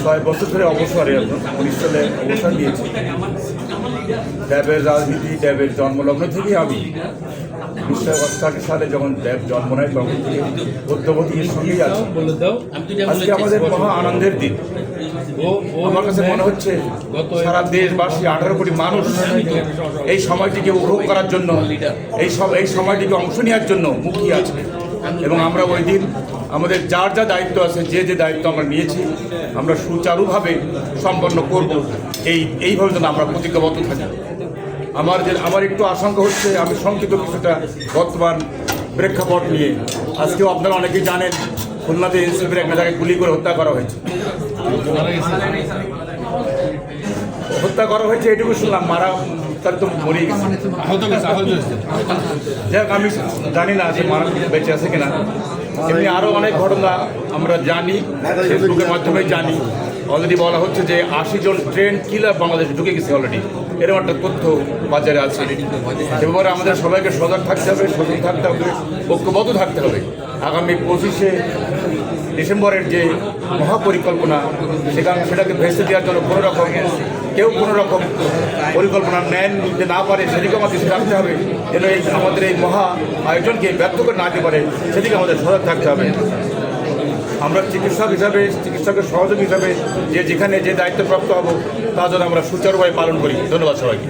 6 বছর ধরে অবসরে 19 সালে অবসর নিয়েছি। দেবের রাজনীতি, দেবের জন্মলগ্ন থেকেই আমি 1988 সালে যখন দেব জন্ম নেয় তখন থেকে বৌদ্ধবতীর সঙ্গেই আছি। আজকে আমাদের মহা আনন্দের দিন। আমার কাছে মনে হচ্ছে সারা দেশবাসী 18 কোটি মানুষ এই সময়টিকে উপভোগ করার জন্য, এই সময়টিকে অংশ নেওয়ার জন্য মুখিয়ে আছে। এবং আমরা ওই দিন আমাদের যার যা দায়িত্ব আছে, যে দায়িত্ব আমরা নিয়েছি, আমরা সুচারুভাবে সম্পন্ন করব। এইভাবে যেন আমরা প্রতিজ্ঞাবদ্ধ থাকি। আমার একটু আশঙ্কা হচ্ছে, আমি শঙ্কিত কিছুটা বর্তমান প্রেক্ষাপট নিয়ে। আজকেও আপনারা অনেকেই জানেন, খুলনাতে এনসিপির একটা জায়গায় গুলি করে হত্যা করা হয়েছে। এটুকু শুনলাম, তার তো মরে গেছে। যাই হোক, আমি জানি না যে মারা বেঁচে আছে কিনা। এমনি আরও অনেক ঘটনা আমরা জানি, ফেসবুকের মাধ্যমে জানি। অলরেডি বলা হচ্ছে যে 80 জন ট্রেন কিলার বাংলাদেশে ঢুকে গেছে অলরেডি, এরকম একটা তথ্য বাজারে আছে। এবারে আমাদের সবাইকে সজাগ থাকতে হবে, সচেতন থাকতে হবে, ঐক্যবদ্ধ থাকতে হবে। আগামী 25শে ডিসেম্বরের যে মহাপরিকল্পনা, সেটাকে ভেসে দেওয়ার জন্য কেউ কোনো রকম পরিকল্পনা নিতে না পারে, সেদিকে আমাদের দৃষ্টি রাখতে হবে, যেন আমাদের এই মহা আয়োজনকে ব্যর্থ করে না দিতে পারে, সেদিকে আমাদের সজাগ থাকতে হবে। আমরা চিকিৎসকের সহযোগী হিসাবে যেখানে যে দায়িত্বপ্রাপ্ত হব, তা যেন আমরা সুচারুভাবে পালন করি। ধন্যবাদ সবাইকে।